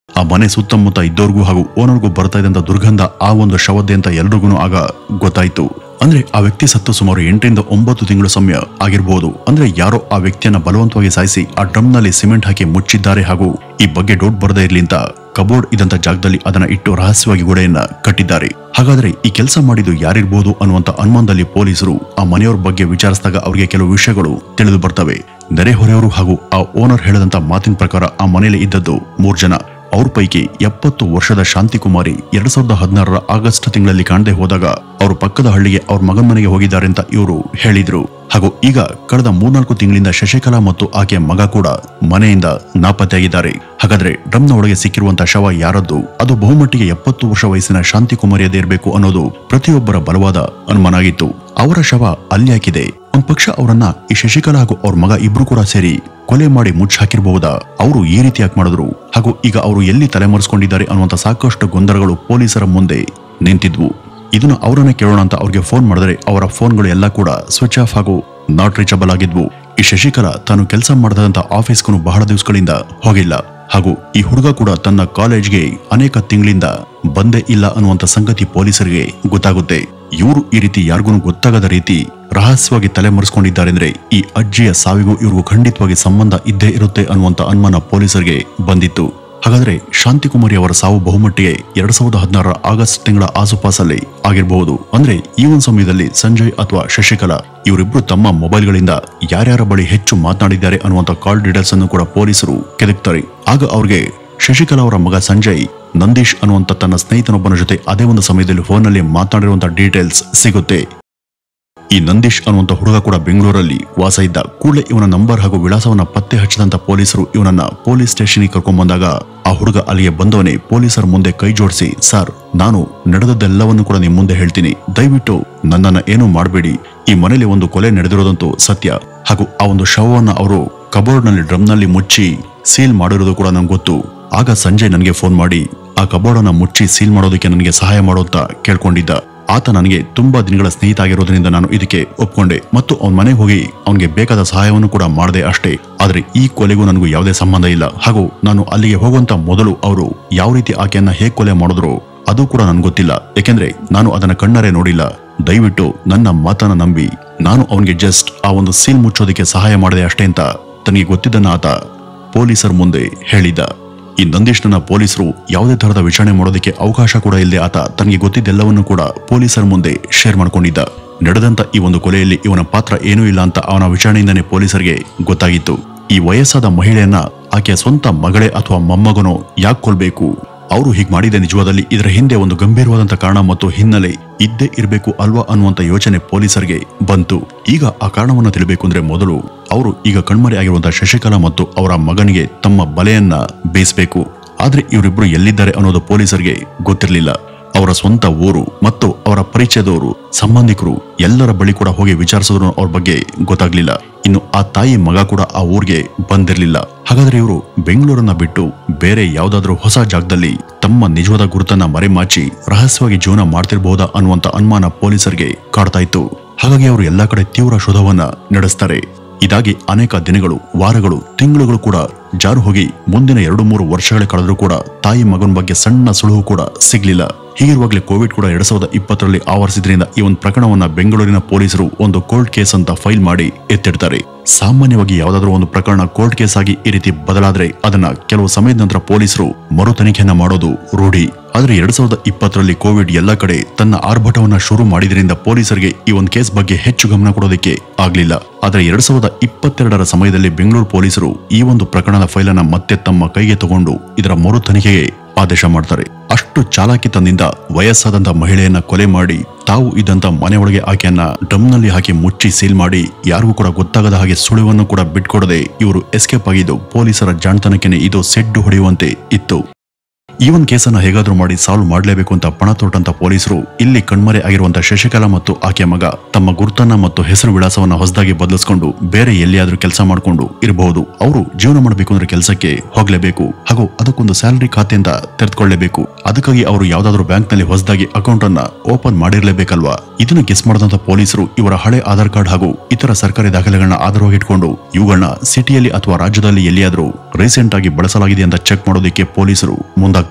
ಆ ಮನೆ ಸುತ್ತಮುತ್ತ ಇದ್ದವ್ರಿಗೂ ಹಾಗೂ ಓನರ್ಗೂ ಬರ್ತಾ ಇದ್ದಂತ ದುರ್ಗಂಧ ಆ ಒಂದು ಶವದ್ದೆ ಅಂತ ಎಲ್ರಿಗೂ ಆಗ ಗೊತ್ತಾಯ್ತು. ಅಂದ್ರೆ ಆ ವ್ಯಕ್ತಿ ಸತ್ತು ಸುಮಾರು 8 ರಿಂದ 9 ತಿಂಗಳು ಸಮಯ ಆಗಿರಬಹುದು. ಅಂದ್ರೆ ಯಾರೋ ಆ ವ್ಯಕ್ತಿಯನ್ನ ಬಲವಂತವಾಗಿ ಸಾಯಿಸಿ ಆ ಡ್ರಮ್ ನಲ್ಲಿ ಸಿಮೆಂಟ್ ಹಾಕಿ ಮುಚ್ಚಿದ್ದಾರೆ ಹಾಗೂ ಈ ಬಗ್ಗೆ ಡೌಟ್ ಬರದೇ ಇರ್ಲಿ ಅಂತ ಕಬೋರ್ಡ್ ಇದ್ದಂತ ಜಾಗದಲ್ಲಿ ಅದನ್ನ ಇಟ್ಟು ರಹಸ್ಯವಾಗಿ ಗೋಡೆಯನ್ನ ಕಟ್ಟಿದ್ದಾರೆ. ಹಾಗಾದ್ರೆ ಈ ಕೆಲಸ ಮಾಡಿದ್ದು ಯಾರಿರ್ಬೋದು ಅನ್ನುವಂತ ಅನುಮಾನದಲ್ಲಿ ಪೊಲೀಸರು ಆ ಮನೆಯವರ ಬಗ್ಗೆ ವಿಚಾರಿಸಿದಾಗ ಅವರಿಗೆ ಕೆಲವು ವಿಷಯಗಳು ತಿಳಿದು ಬರ್ತವೆ. ನೆರೆಹೊರೆಯವರು ಹಾಗೂ ಆ ಓನರ್ ಹೇಳದಂತ ಮಾತಿನ ಪ್ರಕಾರ ಆ ಮನೆಯಲ್ಲಿ ಇದ್ದದ್ದು 3 ಜನ. ಅವ್ರ ಪೈಕಿ 70 ವರ್ಷದ ಶಾಂತಿಕುಮಾರಿ 2016ರ ಆಗಸ್ಟ್ ತಿಂಗಳಲ್ಲಿ ಕಾಣದೆ ಹೋದಾಗ ಅವರು ಪಕ್ಕದ ಹಳ್ಳಿಗೆ ಅವ್ರ ಮಗನ ಮನೆಗೆ ಹೋಗಿದ್ದಾರೆ ಅಂತ ಇವರು ಹೇಳಿದ್ರು. ಹಾಗೂ ಈಗ ಕಳೆದ 3-4 ತಿಂಗಳಿಂದ ಶಶಿಕಲಾ ಮತ್ತು ಆಕೆಯ ಮಗ ಕೂಡ ಮನೆಯಿಂದ ನಾಪತ್ತೆಯಾಗಿದ್ದಾರೆ. ಹಾಗಾದ್ರೆ ಡ್ರಮ್ನ ಒಳಗೆ ಸಿಕ್ಕಿರುವಂತಹ ಶವ ಯಾರದ್ದು? ಅದು ಬಹುಮಟ್ಟಿಗೆ 70 ವರ್ಷ ವಯಸ್ಸಿನ ಶಾಂತಿಕುಮಾರಿಯದೇ ಇರಬೇಕು ಅನ್ನೋದು ಪ್ರತಿಯೊಬ್ಬರ ಬಲವಾದ ಅನುಮಾನ ಆಗಿತ್ತು. ಅವರ ಶವ ಅಲ್ಲಿ ಹಾಕಿದೆ. ಒಂದ್ ಪಕ್ಷ ಅವರನ್ನ ಈ ಶಶಿಕಲಾ ಹಾಗೂ ಅವ್ರ ಮಗ ಇಬ್ರು ಕೂಡ ಸೇರಿ ಕೊಲೆ ಮಾಡಿ ಮುಚ್ಚಿ ಹಾಕಿರಬಹುದಾ? ಅವರು ಈ ರೀತಿ ಯಾಕೆ ಮಾಡಿದ್ರು ಹಾಗೂ ಈಗ ಅವರು ಎಲ್ಲಿ ತಲೆಮರೆಸ್ಕೊಂಡಿದ್ದಾರೆ ಅನ್ನುವಂತ ಸಾಕಷ್ಟು ಗೊಂದಲಗಳು ಪೊಲೀಸರ ಮುಂದೆ ನಿಂತಿದ್ವು. ಇದನ್ನು ಅವರನ್ನೇ ಕೇಳೋಣ ಅಂತ ಅವ್ರಿಗೆ ಫೋನ್ ಮಾಡಿದ್ರೆ ಅವರ ಫೋನ್ಗಳು ಎಲ್ಲ ಕೂಡ ಸ್ವಿಚ್ ಆಫ್ ಹಾಗೂ ನಾಟ್ ರೀಚಬಲ್ ಆಗಿದ್ವು. ಈ ಶಶಿಕಲಾ ತಾನು ಕೆಲಸ ಮಾಡದಂತ ಆಫೀಸ್ಗೂ ಬಹಳ ದಿವಸಗಳಿಂದ ಹೋಗಿಲ್ಲ ಹಾಗೂ ಈ ಹುಡುಗ ಕೂಡ ತನ್ನ ಕಾಲೇಜ್ಗೆ ಅನೇಕ ತಿಂಗಳಿಂದ ಬಂದೇ ಇಲ್ಲ ಅನ್ನುವಂತ ಸಂಗತಿ ಪೊಲೀಸರಿಗೆ ಗೊತ್ತಾಗುತ್ತೆ. ಇವರು ಈ ರೀತಿ ಯಾರಿಗೂ ಗೊತ್ತಾಗದ ರೀತಿ ರಹಸ್ಯವಾಗಿ ತಲೆಮರೆಸ್ಕೊಂಡಿದ್ದಾರೆ ಅಂದ್ರೆ ಈ ಅಜ್ಜಿಯ ಸಾವಿಗೂ ಇವ್ರಿಗೂ ಖಂಡಿತವಾಗಿ ಸಂಬಂಧ ಇದ್ದೇ ಇರುತ್ತೆ ಅನ್ನುವಂತ ಅನುಮಾನ ಪೊಲೀಸರಿಗೆ ಬಂದಿತ್ತು. ಹಾಗಾದ್ರೆ ಶಾಂತಿಕುಮಾರಿ ಅವರ ಸಾವು ಬಹುಮಟ್ಟಿಗೆ 2016 ಆಗಸ್ಟ್ ತಿಂಗಳ ಆಸುಪಾಸಲ್ಲಿ ಆಗಿರಬಹುದು. ಅಂದ್ರೆ ಈ ಒಂದು ಸಮಯದಲ್ಲಿ ಸಂಜಯ್ ಅಥವಾ ಶಶಿಕಲಾ ಇವರಿಬ್ರು ತಮ್ಮ ಮೊಬೈಲ್ಗಳಿಂದ ಯಾರ್ಯಾರ ಬಳಿ ಹೆಚ್ಚು ಮಾತನಾಡಿದ್ದಾರೆ ಅನ್ನುವಂತ ಕಾಲ್ ಡೀಟೇಲ್ಸ್ ಅನ್ನು ಕೂಡ ಪೊಲೀಸರು ಕೆದಕ್ತಾರೆ. ಆಗ ಅವ್ರಿಗೆ ಶಶಿಕಲಾ ಅವರ ಮಗ ಸಂಜಯ್ ನಂದೀಶ್ ಅನ್ನುವಂತ ತನ್ನ ಸ್ನೇಹಿತನೊಬ್ಬನ ಜೊತೆ ಅದೇ ಒಂದು ಸಮಯದಲ್ಲಿ ಫೋನ್ನಲ್ಲಿ ಮಾತನಾಡಿರುವಂತಹ ಡೀಟೇಲ್ಸ್ ಸಿಗುತ್ತೆ. ಈ ನಂದೀಶ್ ಅನ್ನುವಂತ ಹುಡುಗ ಕೂಡ ಬೆಂಗಳೂರಲ್ಲಿ ವಾಸ ಇದ್ದ. ಕೂಡಲೇ ಇವನ ನಂಬರ್ ಹಾಗೂ ವಿಳಾಸವನ್ನ ಪತ್ತೆ ಹಚ್ಚಿದಂತ ಪೊಲೀಸರು ಇವನನ್ನ ಪೊಲೀಸ್ ಸ್ಟೇಷನ್ಗೆ ಕರ್ಕೊಂಡ್ ಬಂದಾಗ ಆ ಹುಡುಗ ಅಲ್ಲಿಗೆ ಬಂದವನೇ ಪೊಲೀಸರ ಮುಂದೆ ಕೈ ಜೋಡಿಸಿ, ಸರ್, ನಾನು ನಡೆದದ್ದೆಲ್ಲವನ್ನು ಕೂಡ ನಿಮ್ ಮುಂದೆ ಹೇಳ್ತೀನಿ, ದಯವಿಟ್ಟು ನನ್ನನ್ನ ಏನೂ ಮಾಡಬೇಡಿ. ಈ ಮನೇಲಿ ಒಂದು ಕೊಲೆ ನಡೆದಿರೋದಂತೂ ಸತ್ಯ, ಹಾಗೂ ಆ ಒಂದು ಶವವನ್ನ ಅವರು ಕಬೋರ್ಡ್ ನಲ್ಲಿ ಡ್ರಮ್ ನಲ್ಲಿ ಮುಚ್ಚಿ ಸೀಲ್ ಮಾಡಿರೋದು ಕೂಡ ನಂಗೆ ಗೊತ್ತು. ಆಗ ಸಂಜಯ್ ನನಗೆ ಫೋನ್ ಮಾಡಿ ಆ ಕಬೋರ್ಡ್ ಅನ್ನ ಮುಚ್ಚಿ ಸೀಲ್ ಮಾಡೋದಕ್ಕೆ ನನಗೆ ಸಹಾಯ ಮಾಡುವಂತ ಕೇಳ್ಕೊಂಡಿದ್ದ. ಆತ ನನಗೆ ತುಂಬಾ ದಿನಗಳ ಸ್ನೇಹಿತ ಆಗಿರೋದ್ರಿಂದ ನಾನು ಇದಕ್ಕೆ ಒಪ್ಕೊಂಡೆ ಮತ್ತು ಅವನ ಮನೆಗೆ ಹೋಗಿ ಅವನಿಗೆ ಬೇಕಾದ ಸಹಾಯವನ್ನು ಕೂಡ ಮಾಡಿದೆ ಅಷ್ಟೇ. ಆದ್ರೆ ಈ ಕೊಲೆಗೂ ನನಗೂ ಯಾವುದೇ ಸಂಬಂಧ ಇಲ್ಲ, ಹಾಗೂ ನಾನು ಅಲ್ಲಿಗೆ ಹೋಗುವಂತ ಮೊದಲು ಅವರು ಯಾವ ರೀತಿ ಆಕೆಯನ್ನ ಹೇಗೆ ಕೊಲೆ ಮಾಡಿದ್ರು ಅದು ಕೂಡ ನನ್ಗೆ ಗೊತ್ತಿಲ್ಲ, ಯಾಕೆಂದ್ರೆ ನಾನು ಅದನ್ನ ಕಣ್ಣಾರೆ ನೋಡಿಲ್ಲ. ದಯವಿಟ್ಟು ನನ್ನ ಮಾತನ್ನ ನಂಬಿ, ನಾನು ಅವನಿಗೆ ಜಸ್ಟ್ ಆ ಒಂದು ಸೀಲ್ ಮುಚ್ಚೋದಕ್ಕೆ ಸಹಾಯ ಮಾಡಿದೆ ಅಷ್ಟೇ ಅಂತ ತನಗೆ ಗೊತ್ತಿದ್ದನ್ನ ಆತ ಪೊಲೀಸರ ಮುಂದೆ ಹೇಳಿದ್ದ. ಈ ನಂದೀಶ್ನ ಪೊಲೀಸರು ಯಾವುದೇ ತರಹದ ವಿಚಾರಣೆ ಮಾಡೋದಕ್ಕೆ ಅವಕಾಶ ಕೂಡ ಇಲ್ಲದೆ ಆತ ತನಗೆ ಗೊತ್ತಿದ್ದೆಲ್ಲವನ್ನು ಕೂಡ ಪೊಲೀಸರ ಮುಂದೆ ಶೇರ್ ಮಾಡ್ಕೊಂಡಿದ್ದ. ನಡೆದಂತ ಈ ಒಂದು ಕೊಲೆಯಲ್ಲಿ ಇವನ ಪಾತ್ರ ಏನೂ ಇಲ್ಲ ಅಂತ ಅವನ ವಿಚಾರಣೆಯಿಂದನೇ ಪೊಲೀಸರಿಗೆ ಗೊತ್ತಾಗಿತ್ತು. ಈ ವಯಸ್ಸಾದ ಮಹಿಳೆಯನ್ನ ಆಕೆಯ ಸ್ವಂತ ಮಗಳೇ ಅಥವಾ ಮೊಮ್ಮಗನೋ ಯಾಕೆ ಕೊಲ್ಬೇಕು, ಅವರು ಹೀಗೆ ಮಾಡಿದ ನಿಜವಾದಲ್ಲಿ ಇದರ ಹಿಂದೆ ಒಂದು ಗಂಭೀರವಾದಂತ ಕಾರಣ ಮತ್ತು ಹಿನ್ನೆಲೆ ಇದ್ದೇ ಇರಬೇಕು ಅಲ್ವಾ ಅನ್ನುವಂತ ಯೋಚನೆ ಪೊಲೀಸರಿಗೆ ಬಂತು. ಈಗ ಆ ಕಾರಣವನ್ನ ತಿಳಿಬೇಕು ಅಂದ್ರೆ ಮೊದಲು ಅವರು ಈಗ ಕಣ್ಮರೆ ಆಗಿರುವಂತಹ ಶಶಿಕಲಾ ಮತ್ತು ಅವರ ಮಗನಿಗೆ ತಮ್ಮ ಬಲೆಯನ್ನ ಬೇಯಿಸಬೇಕು. ಆದ್ರೆ ಇವರಿಬ್ರು ಎಲ್ಲಿದ್ದಾರೆ ಅನ್ನೋದು ಪೊಲೀಸರಿಗೆ ಗೊತ್ತಿರಲಿಲ್ಲ. ಅವರ ಸ್ವಂತ ಊರು ಮತ್ತು ಅವರ ಪರಿಚಯದವರು, ಸಂಬಂಧಿಕರು ಎಲ್ಲರ ಬಳಿ ಕೂಡ ಹೋಗಿ ವಿಚಾರಿಸಿದ್ರು ಅವ್ರ ಬಗ್ಗೆ ಗೊತ್ತಾಗ್ಲಿಲ್ಲ. ಇನ್ನು ಆ ತಾಯಿ ಮಗ ಕೂಡ ಆ ಊರಿಗೆ ಬಂದಿರಲಿಲ್ಲ. ಹಾಗಾದ್ರೆ ಇವರು ಬೆಂಗಳೂರನ್ನ ಬಿಟ್ಟು ಬೇರೆ ಯಾವ್ದಾದ್ರೂ ಹೊಸ ಜಾಗದಲ್ಲಿ ತಮ್ಮ ನಿಜವಾದ ಗುರುತನ್ನ ಮರೆಮಾಚಿ ರಹಸ್ಯವಾಗಿ ಜೀವನ ಮಾಡ್ತಿರ್ಬಹುದಾ ಅನ್ನುವಂತ ಅನುಮಾನ ಪೊಲೀಸರಿಗೆ ಕಾಡ್ತಾ ಇತ್ತು. ಹಾಗಾಗಿ ಅವರು ಎಲ್ಲಾ ಕಡೆ ತೀವ್ರ ಶೋಧವನ್ನ ನಡೆಸ್ತಾರೆ. ಇದಾಗಿ ಅನೇಕ ದಿನಗಳು, ವಾರಗಳು, ತಿಂಗಳುಗಳು ಕೂಡ ಜಾರು ಹೋಗಿ ಮುಂದಿನ 2-3 ವರ್ಷಗಳೇ ಕಳೆದ್ರೂ ಕೂಡ ತಾಯಿ ಮಗನ ಬಗ್ಗೆ ಸಣ್ಣ ಸುಳುಹು ಕೂಡ ಸಿಗ್ಲಿಲ್ಲ. ಹೀಗಿರುವಾಗಲೇ ಕೋವಿಡ್ ಕೂಡ 2020ರಲ್ಲಿ ಆವರಿಸಿದ್ರಿಂದ ಈ ಒಂದು ಪ್ರಕರಣವನ್ನ ಬೆಂಗಳೂರಿನ ಪೊಲೀಸರು ಒಂದು ಕೋರ್ಟ್ ಕೇಸ್ ಅಂತ ಫೈಲ್ ಮಾಡಿ ಎತ್ತಿಡ್ತಾರೆ. ಸಾಮಾನ್ಯವಾಗಿ ಯಾವ್ದಾದ್ರು ಒಂದು ಪ್ರಕರಣ ಕೋರ್ಟ್ ಕೇಸ್ ಆಗಿ ಈ ರೀತಿ ಬದಲಾದ್ರೆ ಅದನ್ನ ಕೆಲವು ಸಮಯದ ನಂತರ ಪೊಲೀಸರು ಮರು ತನಿಖೆಯನ್ನ ಮಾಡೋದು ರೂಢಿ. ಆದ್ರೆ 2020ರಲ್ಲಿ ಕೋವಿಡ್ ಎಲ್ಲಾ ಕಡೆ ತನ್ನ ಆರ್ಭಟವನ್ನ ಶುರು ಮಾಡಿದ್ರಿಂದ ಪೊಲೀಸರಿಗೆ ಈ ಒಂದು ಕೇಸ್ ಬಗ್ಗೆ ಹೆಚ್ಚು ಗಮನ ಕೊಡೋದಕ್ಕೆ ಆಗ್ಲಿಲ್ಲ. ಆದ್ರೆ 2022ರ ಸಮಯದಲ್ಲಿ ಬೆಂಗಳೂರು ಪೊಲೀಸರು ಈ ಒಂದು ಪ್ರಕರಣದ ಫೈಲ್ ಅನ್ನ ಮತ್ತೆ ತಮ್ಮ ಕೈಗೆ ತಗೊಂಡು ಇದರ ಮರು ತನಿಖೆಗೆ ಆದೇಶ ಮಾಡ್ತಾರೆ. ಅಷ್ಟು ಚಾಲಾಕಿತನದಿಂದ ವಯಸ್ಸಾದಂತ ಮಹಿಳೆಯನ್ನ ಕೊಲೆ ಮಾಡಿ ತಾವು ಇದ್ದಂತ ಮನೆಯೊಳಗೆ ಆಕೆಯನ್ನ ಡ್ರಮ್ನಲ್ಲಿ ಹಾಕಿ ಮುಚ್ಚಿ ಸೀಲ್ ಮಾಡಿ ಯಾರಿಗೂ ಕೂಡ ಗೊತ್ತಾಗದ ಹಾಗೆ ಸುಳಿವನ್ನು ಕೂಡ ಬಿಟ್ಕೊಡದೆ ಇವರು ಎಸ್ಕೇಪ್ ಆಗಿದ್ದು ಪೊಲೀಸರ ಜಾಣತನಕ್ಕೆ ಇದು ಸೆಡ್ಡು ಹೊಡೆಯುವಂತೆ ಇತ್ತು. ಈ ಒಂದು ಕೇಸನ್ನ ಹೇಗಾದ್ರೂ ಮಾಡಿ ಸಾಲ್ವ್ ಮಾಡಲೇಬೇಕು ಅಂತ ಪಣ ತೊಟ್ಟಂತ ಪೊಲೀಸರು ಇಲ್ಲಿ ಕಣ್ಮರೆ ಆಗಿರುವಂತಹ ಶಶಿಕಲಾ ಮತ್ತು ಆಕೆಯ ಮಗ ತಮ್ಮ ಗುರುತನ್ನ ಮತ್ತು ಹೆಸರು ವಿಳಾಸವನ್ನ ಹೊಸದಾಗಿ ಬದಲಿಸಿಕೊಂಡು ಬೇರೆ ಎಲ್ಲಿಯಾದ್ರೂ ಕೆಲಸ ಮಾಡಿಕೊಂಡು ಇರಬಹುದು. ಅವರು ಜೀವನ ಮಾಡಬೇಕು ಅಂದ್ರೆ ಕೆಲಸಕ್ಕೆ ಹೋಗ್ಲೇಬೇಕು, ಹಾಗೂ ಅದಕ್ಕೊಂದು ಸ್ಯಾಲರಿ ಖಾತೆಯಿಂದ ತೆರೆದುಕೊಳ್ಳಲೇಬೇಕು. ಅದಕ್ಕಾಗಿ ಅವರು ಯಾವ್ದಾದ್ರು ಬ್ಯಾಂಕ್ ನಲ್ಲಿ ಹೊಸದಾಗಿ ಅಕೌಂಟ್ ಅನ್ನ ಓಪನ್ ಮಾಡಿರ್ಲೇಬೇಕಲ್ವಾ. ಇದನ್ನ ಗೆಸ್ ಮಾಡಿದಂತ ಪೊಲೀಸರು ಇವರ ಹಳೆ ಆಧಾರ್ ಕಾರ್ಡ್ ಹಾಗೂ ಇತರ ಸರ್ಕಾರಿ ದಾಖಲೆಗಳನ್ನ ಆಧಾರವಾಗಿ ಇಟ್ಕೊಂಡು ಇವುಗಳನ್ನ ಸಿಟಿಯಲ್ಲಿ ಅಥವಾ ರಾಜ್ಯದಲ್ಲಿ ಎಲ್ಲಿಯಾದ್ರೂ ರೀಸೆಂಟ್ ಆಗಿ ಬಳಸಲಾಗಿದೆ ಅಂತ ಚೆಕ್ ಮಾಡೋದಕ್ಕೆ ಪೊಲೀಸರು ಮುಂದಾಗ್ತಾರೆ.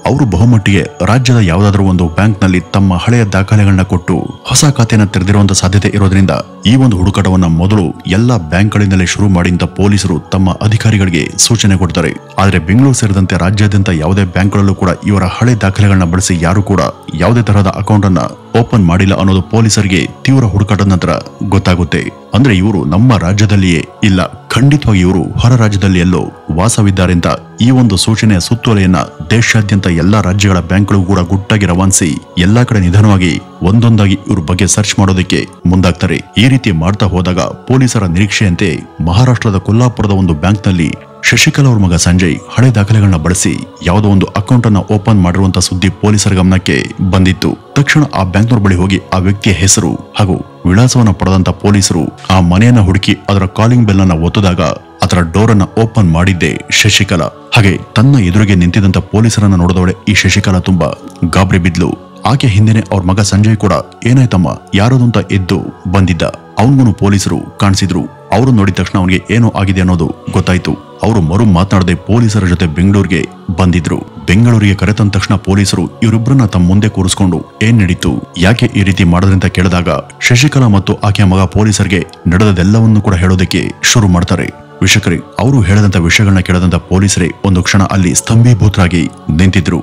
ಅವರು ಬಹುಮಟ್ಟಿಗೆ ರಾಜ್ಯದ ಯಾವುದಾದ್ರೂ ಒಂದು ಬ್ಯಾಂಕ್ ನಲ್ಲಿ ತಮ್ಮ ಹಳೆಯ ದಾಖಲೆಗಳನ್ನ ಕೊಟ್ಟು ಹೊಸ ಖಾತೆಯನ್ನ ತೆರೆದಿರುವಂತ ಸಾಧ್ಯತೆ ಇರೋದ್ರಿಂದ ಈ ಒಂದು ಹುಡುಕಾಟವನ್ನ ಮೊದಲು ಎಲ್ಲಾ ಬ್ಯಾಂಕ್ಗಳಿಂದಲೇ ಶುರು ಮಾಡಿ ಅಂತ ಪೊಲೀಸರು ತಮ್ಮ ಅಧಿಕಾರಿಗಳಿಗೆ ಸೂಚನೆ ಕೊಡ್ತಾರೆ. ಆದ್ರೆ ಬೆಂಗಳೂರು ಸೇರಿದಂತೆ ರಾಜ್ಯಾದ್ಯಂತ ಯಾವುದೇ ಬ್ಯಾಂಕ್ಗಳಲ್ಲೂ ಕೂಡ ಇವರ ಹಳೆ ದಾಖಲೆಗಳನ್ನ ಬಳಸಿ ಯಾರು ಕೂಡ ಯಾವುದೇ ತರಹದ ಅಕೌಂಟ್ ಅನ್ನ ಓಪನ್ ಮಾಡಿಲ್ಲ ಅನ್ನೋದು ಪೊಲೀಸರಿಗೆ ತೀವ್ರ ಹುಡುಕಾಟದ ನಂತರ ಗೊತ್ತಾಗುತ್ತೆ. ಅಂದ್ರೆ ಇವರು ನಮ್ಮ ರಾಜ್ಯದಲ್ಲಿಯೇ ಇಲ್ಲ, ಖಂಡಿತವಾಗಿ ಇವರು ಹೊರ ರಾಜ್ಯದಲ್ಲಿ ಎಲ್ಲೋ ವಾಸವಿದ್ದಾರೆ ಅಂತ ಈ ಒಂದು ಸೂಚನೆಯ ಸುತ್ತೋಲೆಯನ್ನ ದೇಶಾದ್ಯಂತ ಎಲ್ಲಾ ರಾಜ್ಯಗಳ ಬ್ಯಾಂಕ್ಗಳಿಗೂ ಕೂಡ ಗುಟ್ಟಾಗಿ ರವಾನಿಸಿ ಎಲ್ಲಾ ಕಡೆ ನಿಧಾನವಾಗಿ ಒಂದೊಂದಾಗಿ ಇವ್ರ ಬಗ್ಗೆ ಸರ್ಚ್ ಮಾಡೋದಕ್ಕೆ ಮುಂದಾಗ್ತಾರೆ. ಈ ರೀತಿ ಮಾಡ್ತಾ ಹೋದಾಗ ಪೊಲೀಸರ ನಿರೀಕ್ಷೆಯಂತೆ ಮಹಾರಾಷ್ಟ್ರದ ಕೊಲ್ಲಾಪುರದ ಒಂದು ಬ್ಯಾಂಕ್ ನಲ್ಲಿ ಶಶಿಕಲಾ ಅವ್ರ ಮಗ ಸಂಜಯ್ ಹಳೆ ದಾಖಲೆಗಳನ್ನ ಬಳಸಿ ಯಾವುದೋ ಒಂದು ಅಕೌಂಟ್ ಅನ್ನ ಓಪನ್ ಮಾಡಿರುವಂತ ಸುದ್ದಿ ಪೊಲೀಸರ ಗಮನಕ್ಕೆ ಬಂದಿತ್ತು. ತಕ್ಷಣ ಆ ಬ್ಯಾಂಕ್ನವ್ರ ಬಳಿ ಹೋಗಿ ಆ ವ್ಯಕ್ತಿಯ ಹೆಸರು ಹಾಗೂ ವಿಳಾಸವನ್ನ ಪಡೆದಂತ ಪೊಲೀಸರು ಆ ಮನೆಯನ್ನ ಹುಡುಕಿ ಅದರ ಕಾಲಿಂಗ್ ಬೆಲ್ ಅನ್ನ ಒತ್ತದಾಗ ಅದರ ಡೋರ್ ಅನ್ನ ಓಪನ್ ಮಾಡಿದ್ದೆ ಶಶಿಕಲಾ. ಹಾಗೆ ತನ್ನ ಎದುರಿಗೆ ನಿಂತಿದ್ದಂತ ಪೊಲೀಸರನ್ನ ನೋಡಿದವಳೆ ಈ ಶಶಿಕಲಾ ತುಂಬಾ ಗಾಬರಿ ಬಿದ್ಲು. ಆಕೆ ಹಿಂದೆನೆ ಅವ್ರ ಮಗ ಸಂಜಯ್ ಕೂಡ ಏನಾಯ್ತಮ್ಮ ಯಾರದು ಅಂತ ಎದ್ದು ಬಂದಿದ್ದ. ಅವನಿಗೂ ಪೊಲೀಸರು ಕಾಣಿಸಿದ್ರು. ಅವರು ನೋಡಿದ ತಕ್ಷಣ ಅವನಿಗೆ ಏನೋ ಆಗಿದೆ ಅನ್ನೋದು ಗೊತ್ತಾಯ್ತು. ಅವರು ಮರು ಮಾತನಾಡದೆ ಪೊಲೀಸರ ಜೊತೆ ಬೆಂಗಳೂರಿಗೆ ಬಂದಿದ್ರು. ಬೆಂಗಳೂರಿಗೆ ಕರೆತಂದ ತಕ್ಷಣ ಪೊಲೀಸರು ಇವರಿಬ್ಬರನ್ನ ತಮ್ಮ ಮುಂದೆ ಕೂರಿಸ್ಕೊಂಡು ಏನ್ ನಡೀತು, ಯಾಕೆ ಈ ರೀತಿ ಮಾಡಿದ್ರಂತ ಕೇಳಿದಾಗ ಶಶಿಕಲಾ ಮತ್ತು ಆಕೆಯ ಮಗ ಪೊಲೀಸರಿಗೆ ನಡೆದದೆಲ್ಲವನ್ನೂ ಕೂಡ ಹೇಳೋದಕ್ಕೆ ಶುರು ಮಾಡ್ತಾರೆ. ವೀಕ್ಷಕರೇ, ಅವರು ಹೇಳಿದಂತ ವಿಷಯಗಳನ್ನ ಕೇಳದಂತ ಪೊಲೀಸರೇ ಒಂದು ಕ್ಷಣ ಅಲ್ಲಿ ಸ್ತಂಭೀಭೂತರಾಗಿ ನಿಂತಿದ್ರು.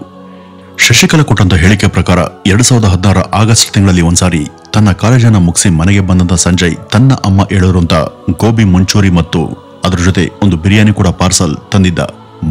ಶಶಿಕಲಾ ಕೊಟ್ಟಂತ ಹೇಳಿಕೆ ಪ್ರಕಾರ 2016 ಆಗಸ್ಟ್ ತಿಂಗಳಲ್ಲಿ ಒಂದ್ಸಾರಿ ತನ್ನ ಕಾಲೇಜನ್ನ ಮುಗಿಸಿ ಮನೆಗೆ ಬಂದಂತ ಸಂಜಯ್ ತನ್ನ ಅಮ್ಮ ಹೇಳಿರುವಂತ ಗೋಬಿ ಮಂಚೂರಿ ಮತ್ತು ಅದರ ಜೊತೆ ಒಂದು ಬಿರಿಯಾನಿ ಕೂಡ ಪಾರ್ಸಲ್ ತಂದಿದ್ದ.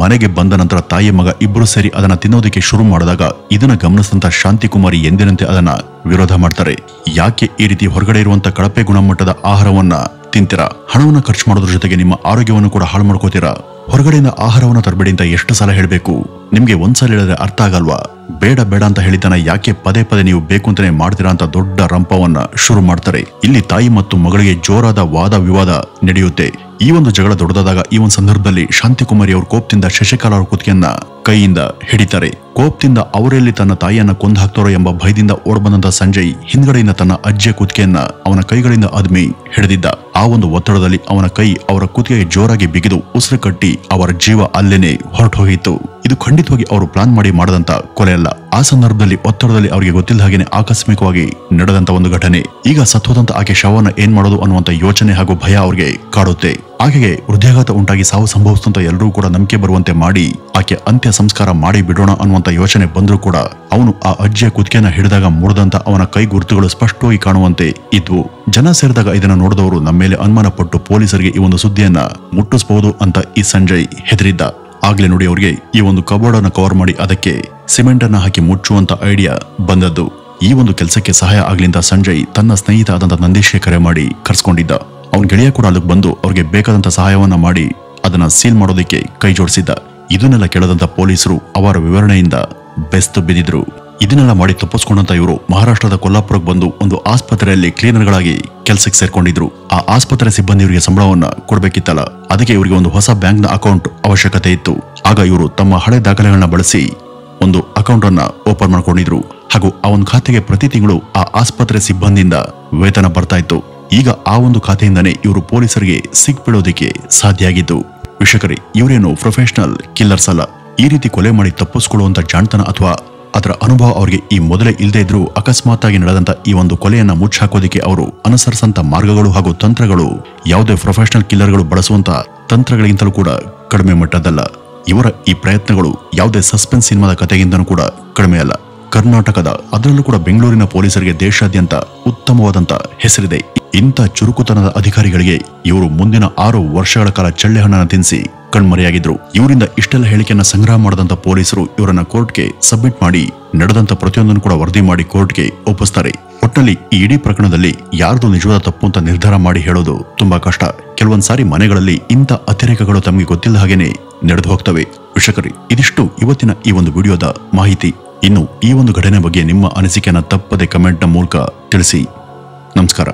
ಮನೆಗೆ ಬಂದ ನಂತರ ತಾಯಿ ಮಗ ಇಬ್ಬರು ಸೇರಿ ಅದನ್ನ ತಿನ್ನೋದಕ್ಕೆ ಶುರು ಮಾಡಿದಾಗ ಇದನ್ನ ಗಮನಿಸಿದಂತ ಶಾಂತಿಕುಮಾರಿ ಎಂದಿನಂತೆ ಅದನ್ನ ವಿರೋಧ ಮಾಡ್ತಾರೆ. ಯಾಕೆ ಈ ರೀತಿ ಹೊರಗಡೆ ಇರುವಂತ ಕಳಪೆ ಗುಣಮಟ್ಟದ ಆಹಾರವನ್ನ ತಿಂತೀರಾ? ಹಣವನ್ನ ಖರ್ಚು ಮಾಡೋದ್ರ ಜೊತೆಗೆ ನಿಮ್ಮ ಆರೋಗ್ಯವನ್ನು ಕೂಡ ಹಾಳು ಮಾಡ್ಕೋತೀರಾ. ಹೊರಗಡೆಯಿಂದ ಆಹಾರವನ್ನ ತರಬೇಡಿ ಅಂತ ಎಷ್ಟು ಸಲ ಹೇಳ್ಬೇಕು? ನಿಮ್ಗೆ ಒಂದ್ಸಲ ಹೇಳಿದ್ರೆ ಅರ್ಥ ಆಗಲ್ವಾ? ಬೇಡ ಬೇಡ ಅಂತ ಹೇಳಿತಾನ ಯಾಕೆ ಪದೇ ಪದೇ ನೀವು ಬೇಕು ಅಂತಾನೆ ಮಾಡ್ತೀರಾ ಅಂತ ದೊಡ್ಡ ರಂಪವನ್ನ ಶುರು ಮಾಡ್ತಾರೆ. ಇಲ್ಲಿ ತಾಯಿ ಮತ್ತು ಮಗಳಿಗೆ ಜೋರಾದ ವಾದ ವಿವಾದ ನಡೆಯುತ್ತೆ. ಈ ಒಂದು ಜಗಳ ದೊಡ್ಡದಾದಾಗ ಈ ಒಂದು ಸಂದರ್ಭದಲ್ಲಿ ಶಾಂತಿಕುಮಾರಿ ಅವರು ಕೋಪದಿಂದ ಶಶಿಕಲಾ ಅವರ ಕುತ್ತಿಗೆಯನ್ನ ಕೈಯಿಂದ ಹಿಡಿತಾರೆ. ಕೋಪದಿಂದ ಅವರಲ್ಲಿ ತನ್ನ ತಾಯಿಯನ್ನ ಕೊಂದು ಹಾಕ್ತಾರೋ ಎಂಬ ಭಯದಿಂದ ಓಡ್ಬಂದಂತ ಸಂಜಯ್ ಹಿಂದ್ಗಡೆಯಿಂದ ತನ್ನ ಅಜ್ಜಿಯ ಕುತ್ತಿಗೆಯನ್ನ ಅವನ ಕೈಗಳಿಂದ ಅದ್ಮಿ ಹಿಡಿದಿದ್ದ. ಆ ಒಂದು ಒತ್ತಡದಲ್ಲಿ ಅವನ ಕೈ ಅವರ ಕುತ್ತಿಗೆಗೆ ಜೋರಾಗಿ ಬಿಗಿದು ಉಸಿರು ಕಟ್ಟಿ ಅವರ ಜೀವ ಅಲ್ಲೇನೆ ಹೊರಟು ಹೋಗಿತ್ತು. ಇದು ಖಂಡಿತವಾಗಿ ಅವರು ಪ್ಲಾನ್ ಮಾಡಿ ಮಾಡದಂತ ಕೊಲೆ ಅಲ್ಲ. ಆ ಸಂದರ್ಭದಲ್ಲಿ ಒತ್ತಡದಲ್ಲಿ ಅವರಿಗೆ ಗೊತ್ತಿಲ್ಲ ಹಾಗೇನೆ ಆಕಸ್ಮಿಕವಾಗಿ ನಡೆದಂತ ಒಂದು ಘಟನೆ. ಈಗ ಸತ್ತೋದಂತ ಆಕೆ ಶವನ್ನ ಏನ್ ಮಾಡೋದು ಅನ್ನುವಂತ ಯೋಚನೆ ಹಾಗೂ ಭಯ ಅವ್ರಿಗೆ ಕಾಡುತ್ತೆ. ಆಕೆಗೆ ಹೃದಯಾಘಾತ ಉಂಟಾಗಿ ಸಾವು ಸಂಭವಿಸಿದಂತ ಎಲ್ಲರೂ ಕೂಡ ನಂಬಿಕೆ ಬರುವಂತೆ ಮಾಡಿ ಆಕೆ ಅಂತ್ಯ ಸಂಸ್ಕಾರ ಮಾಡಿ ಬಿಡೋಣ ಅನ್ನುವಂತ ಯೋಚನೆ ಬಂದ್ರೂ ಕೂಡ ಅವನು ಆ ಅಜ್ಜಿಯ ಕುತ್ತಿಗೆಯನ್ನ ಹಿಡಿದಾಗ ಮುರಿದಂತ ಅವನ ಕೈ ಗುರುತುಗಳು ಸ್ಪಷ್ಟವಾಗಿ ಕಾಣುವಂತೆ ಇದ್ವು. ಜನ ಸೇರಿದಾಗ ಇದನ್ನ ನೋಡಿದವರು ನಮ್ಮ ಮೇಲೆ ಅನುಮಾನ ಪಟ್ಟು ಪೊಲೀಸರಿಗೆ ಈ ಒಂದು ಸುದ್ದಿಯನ್ನ ಮುಟ್ಟಿಸಬಹುದು ಅಂತ ಈ ಸಂಜಯ್ ಹೆದರಿದ್ದ. ಆಗ್ಲೇ ನೋಡಿ ಅವರಿಗೆ ಈ ಒಂದು ಕಬೋರ್ಡ್ ಅನ್ನ ಕವರ್ ಮಾಡಿ ಅದಕ್ಕೆ ಸಿಮೆಂಟ್ ಅನ್ನ ಹಾಕಿ ಮುಚ್ಚುವಂತ ಐಡಿಯಾ ಬಂದದ್ದು. ಈ ಒಂದು ಕೆಲಸಕ್ಕೆ ಸಹಾಯ ಆಗ್ಲಿಂದ ಸಂಜಯ್ ತನ್ನ ಸ್ನೇಹಿತ ಆದಂತ ನಂದೀಶ್ಗೆ ಕರೆ ಮಾಡಿ ಕರ್ಸ್ಕೊಂಡಿದ್ದ. ಅವನ ಗೆಳೆಯ ಕೂಡ ಅಲ್ಲಿಗೆ ಬಂದು ಅವ್ರಿಗೆ ಬೇಕಾದಂತ ಸಹಾಯವನ್ನ ಮಾಡಿ ಅದನ್ನ ಸೀಲ್ ಮಾಡೋದಕ್ಕೆ ಕೈ ಜೋಡಿಸಿದ್ದ. ಇದನ್ನೆಲ್ಲ ಕೇಳದಂತ ಪೊಲೀಸರು ಅವರ ವಿವರಣೆಯಿಂದ ಬೆಸ್ತು ಬಿದ್ದಿದ್ರು. ಇದನ್ನೆಲ್ಲ ಮಾಡಿ ತಪ್ಪಿಸ್ಕೊಂಡಂತ ಇವರು ಮಹಾರಾಷ್ಟ್ರದ ಕೊಲ್ಲಾಪುರಕ್ಕೆ ಬಂದು ಒಂದು ಆಸ್ಪತ್ರೆಯಲ್ಲಿ ಕ್ಲೀನರ್ಗಳಾಗಿ ಕೆಲಸಕ್ಕೆ ಸೇರ್ಕೊಂಡಿದ್ರು. ಆ ಆಸ್ಪತ್ರೆ ಸಿಬ್ಬಂದಿ ಇವರಿಗೆ ಸಂಬಳವನ್ನ ಕೊಡ್ಬೇಕಿತ್ತಲ್ಲ, ಅದಕ್ಕೆ ಇವರಿಗೆ ಒಂದು ಹೊಸ ಬ್ಯಾಂಕ್ನ ಅಕೌಂಟ್ ಅವಶ್ಯಕತೆ ಇತ್ತು. ಆಗ ಇವರು ತಮ್ಮ ಹಳೆ ದಾಖಲೆಗಳನ್ನ ಬಳಸಿ ಒಂದು ಅಕೌಂಟ್ ಅನ್ನ ಓಪನ್ ಮಾಡ್ಕೊಂಡಿದ್ರು. ಹಾಗೂ ಆ ಒಂದು ಖಾತೆಗೆ ಪ್ರತಿ ತಿಂಗಳು ಆ ಆಸ್ಪತ್ರೆ ಸಿಬ್ಬಂದಿಯಿಂದ ವೇತನ ಬರ್ತಾ ಇತ್ತು. ಈಗ ಆ ಒಂದು ಖಾತೆಯಿಂದನೇ ಇವರು ಪೊಲೀಸರಿಗೆ ಸಿಕ್ಬಿಡೋದಕ್ಕೆ ಸಾಧ್ಯ ಆಗಿದ್ದು. ವೀಕ್ಷಕರೇ, ಇವರೇನು ಪ್ರೊಫೆಷನಲ್ ಕಿಲ್ಲರ್ಸ್ ಅಲ್ಲ. ಈ ರೀತಿ ಕೊಲೆ ಮಾಡಿ ತಪ್ಪಿಸ್ಕೊಳ್ಳುವಂತ ಜಾಣತನ ಅಥವಾ ಅದರ ಅನುಭವ ಅವರಿಗೆ ಈ ಮೊದಲೇ ಇಲ್ಲದೆ ಇದ್ರೂ ಅಕಸ್ಮಾತ್ ಆಗಿ ನಡೆದಂತ ಈ ಒಂದು ಕೊಲೆಯನ್ನ ಮುಚ್ಚಾಕೋದಿಕ್ಕೆ ಅವರು ಅನುಸರಿಸಂತ ಮಾರ್ಗಗಳು ಹಾಗೂ ತಂತ್ರಗಳು ಯಾವುದೇ ಪ್ರೊಫೆಷನಲ್ ಕಿಲ್ಲರ್ಗಳು ಬಳಸುವಂತ ತಂತ್ರಗಳಿಗಿಂತಲೂ ಕೂಡ ಕಡಿಮೆ ಮಟ್ಟದಲ್ಲ. ಇವರ ಈ ಪ್ರಯತ್ನಗಳು ಯಾವುದೇ ಸಸ್ಪೆನ್ಸ್ ಸಿನಿಮಾದ ಕಥೆಗಿಂತನೂ ಕೂಡ ಕಡಿಮೆ ಅಲ್ಲ. ಕರ್ನಾಟಕದ ಅದರಲ್ಲೂ ಕೂಡ ಬೆಂಗಳೂರಿನ ಪೊಲೀಸರಿಗೆ ದೇಶಾದ್ಯಂತ ಉತ್ತಮವಾದಂತ ಹೆಸರಿದೆ. ಇಂಥ ಚುರುಕುತನದ ಅಧಿಕಾರಿಗಳಿಗೆ ಇವರು ಮುಂದಿನ 6 ವರ್ಷಗಳ ಕಾಲ ಚಳ್ಳೆ ಹಣ್ಣನ್ನು ತಿನ್ನಿಸಿ ಕಣ್ಮರೆಯಾಗಿದ್ರು. ಇವರಿಂದ ಇಷ್ಟೆಲ್ಲ ಹೇಳಿಕೆಯನ್ನ ಸಂಗ್ರಹ ಮಾಡದಂತ ಪೊಲೀಸರು ಇವರನ್ನ ಕೋರ್ಟ್ಗೆ ಸಬ್ಮಿಟ್ ಮಾಡಿ ನಡೆದಂತ ಪ್ರತಿಯೊಂದನ್ನು ಕೂಡ ವರದಿ ಮಾಡಿ ಕೋರ್ಟ್ಗೆ ಒಪ್ಪಿಸ್ತಾರೆ. ಒಟ್ಟಿನಲ್ಲಿ ಈ ಇಡೀ ಪ್ರಕರಣದಲ್ಲಿ ಯಾರ್ದು ನಿಜವಾದ ತಪ್ಪು ಅಂತ ನಿರ್ಧಾರ ಮಾಡಿ ಹೇಳೋದು ತುಂಬಾ ಕಷ್ಟ. ಕೆಲವೊಂದ್ ಸಾರಿ ಮನೆಗಳಲ್ಲಿ ಇಂಥ ಅತಿರೇಕಗಳು ತಮಗೆ ಗೊತ್ತಿಲ್ಲ ಹಾಗೇನೆ ನಡೆದು ಹೋಗ್ತವೆ. ವೀಕ್ಷಕರೇ, ಇದಿಷ್ಟು ಇವತ್ತಿನ ಈ ಒಂದು ವಿಡಿಯೋದ ಮಾಹಿತಿ. ಇನ್ನು ಈ ಒಂದು ಘಟನೆ ಬಗ್ಗೆ ನಿಮ್ಮ ಅನಿಸಿಕೆಯನ್ನ ತಪ್ಪದೆ ಕಮೆಂಟ್ನ ಮೂಲಕ ತಿಳಿಸಿ. ನಮಸ್ಕಾರ.